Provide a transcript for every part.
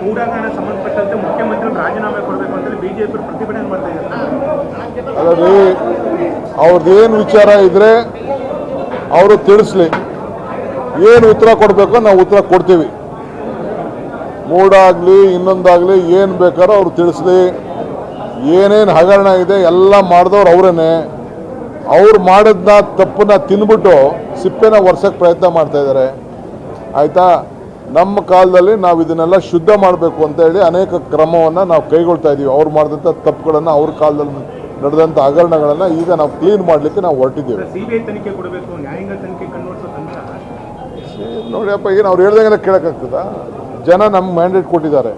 ಮೂಡಾಗಣ ಸಂಬಂಧಪಟ್ಟಂತೆ ಮುಖ್ಯಮಂತ್ರಿ ರಾಜೀನಾಮೆ ಕೊಡಬೇಕು ಅಂತ ಬಿಜೆಪಿ ಪ್ರತಿಭಟನೆ ಮಾಡ್ತಾ ಇದ್ದಾರೆ. ಅಲ್ಲರಿ, ಅವ್ರದ್ದೇನು ವಿಚಾರ ಇದ್ರೆ ಅವರು ತಿಳಿಸ್ಲಿ. ಏನು ಉತ್ತರ ಕೊಡಬೇಕು ನಾವು ಉತ್ತರ ಕೊಡ್ತೀವಿ. ಮೂಡಾಗಲಿ ಇನ್ನೊಂದಾಗಲಿ ಏನು ಬೇಕಾದ್ರೂ ಅವ್ರು ತಿಳಿಸ್ಲಿ. ಏನೇನು ಹಗರಣ ಇದೆ ಎಲ್ಲ ಮಾಡಿದವ್ರು ಅವರೇನೆ. ಅವ್ರು ಮಾಡಿದ್ನ ತಪ್ಪನ್ನ ತಿನ್ಬಿಟ್ಟು ಸಿಪ್ಪೆನ ಒರೆಸೋಕ್ಕೆ ಪ್ರಯತ್ನ ಮಾಡ್ತಾ ಇದ್ದಾರೆ. ಆಯಿತಾ, ನಮ್ಮ ಕಾಲದಲ್ಲಿ ನಾವು ಇದನ್ನೆಲ್ಲ ಶುದ್ಧ ಮಾಡಬೇಕು ಅಂತ ಹೇಳಿ ಅನೇಕ ಕ್ರಮವನ್ನು ನಾವು ಕೈಗೊಳ್ತಾ ಇದ್ದೀವಿ. ಅವ್ರು ಮಾಡಿದಂಥ ತಪ್ಪುಗಳನ್ನು, ಅವ್ರ ಕಾಲದಲ್ಲಿ ನಡೆದಂಥ ಹಗರಣಗಳನ್ನು ಈಗ ನಾವು ಕ್ಲೀನ್ ಮಾಡಲಿಕ್ಕೆ ನಾವು ಹೊರಟಿದ್ದೀವಿ. ಸಿಬಿಐ ತನಿಖೆ ಕೊಡಬೇಕು, ನ್ಯಾಯಾಂಗ ತನಿಖೆ ನೋಡಿಯಪ್ಪ, ಏನು ಅವ್ರು ಹೇಳ್ದಂಗೆಲ್ಲ ಕೇಳೋಕ್ಕಾಗ್ತದ? ಜನ ನಮ್ಗೆ ಮ್ಯಾಂಡೇಟ್ ಕೊಟ್ಟಿದ್ದಾರೆ.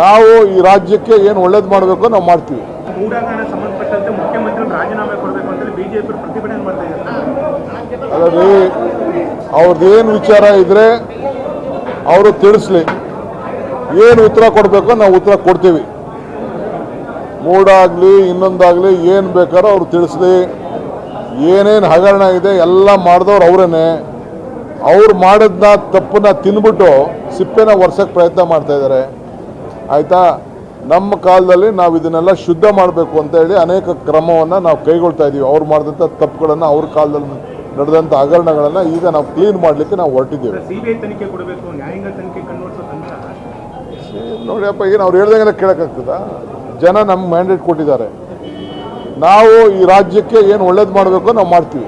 ನಾವು ಈ ರಾಜ್ಯಕ್ಕೆ ಏನು ಒಳ್ಳೇದು ಮಾಡಬೇಕು ನಾವು ಮಾಡ್ತೀವಿ. ಮೂಡಾಗಣ ಸಂಬಂಧಪಟ್ಟಂತೆ ಮುಖ್ಯಮಂತ್ರಿ ರಾಜೀನಾಮೆ ಕೊಡಬೇಕು ಅಂತ ಬಿಜೆಪಿ ಪ್ರತಿಭಟನೆ ಮಾಡ್ತಾ ಇದ್ದಾರೆ. ಅಲ್ಲರಿ, ಅವ್ರದ್ದೇನು ವಿಚಾರ ಇದ್ರೆ ಅವರು ತಿಳಿಸ್ಲಿ. ಏನು ಉತ್ತರ ಕೊಡಬೇಕು ನಾವು ಉತ್ತರ ಕೊಡ್ತೀವಿ. ಮೂಡಾಗಲಿ ಇನ್ನೊಂದಾಗಲಿ ಏನು ಬೇಕಾದ್ರೂ ಅವ್ರು ತಿಳಿಸ್ಲಿ. ಏನೇನು ಹಗರಣ ಇದೆ ಎಲ್ಲ ಮಾಡಿದವ್ರು ಅವರೇನೆ. ಅವ್ರು ಮಾಡಿದ್ನ ತಪ್ಪನ್ನ ತಿನ್ಬಿಟ್ಟು ಸಿಪ್ಪೆನ ಒರೆಸೋಕ್ಕೆ ಪ್ರಯತ್ನ ಮಾಡ್ತಾ ಇದ್ದಾರೆ. ಆಯಿತಾ, ನಮ್ಮ ಕಾಲದಲ್ಲಿ ನಾವು ಇದನ್ನೆಲ್ಲ ಶುದ್ಧ ಮಾಡಬೇಕು ಅಂತ ಹೇಳಿ ಅನೇಕ ಕ್ರಮವನ್ನು ನಾವು ಕೈಗೊಳ್ತಾ ಇದ್ದೀವಿ. ಅವ್ರು ಮಾಡಿದಂಥ ತಪ್ಪುಗಳನ್ನು, ಅವ್ರ ಕಾಲದಲ್ಲಿ ನಡೆದಂಥ ಹಗರಣಗಳನ್ನು ಈಗ ನಾವು ಕ್ಲೀನ್ ಮಾಡಲಿಕ್ಕೆ ನಾವು ಹೊರಟಿದ್ದೀವಿ. ಸಿಬಿಐ ತನಿಖೆ ಕೊಡಬೇಕು, ನ್ಯಾಯಾಂಗ ತನಿಖೆ ನೋಡಿಯಪ್ಪ, ಏನು ಅವ್ರು ಹೇಳ್ದಂಗೆಲ್ಲ ಕೇಳೋಕ್ಕಾಗ್ತದ? ಜನ ನಮ್ಗೆ ಮ್ಯಾಂಡೇಟ್ ಕೊಟ್ಟಿದ್ದಾರೆ. ನಾವು ಈ ರಾಜ್ಯಕ್ಕೆ ಏನು ಒಳ್ಳೇದು ಮಾಡಬೇಕು ನಾವು ಮಾಡ್ತೀವಿ.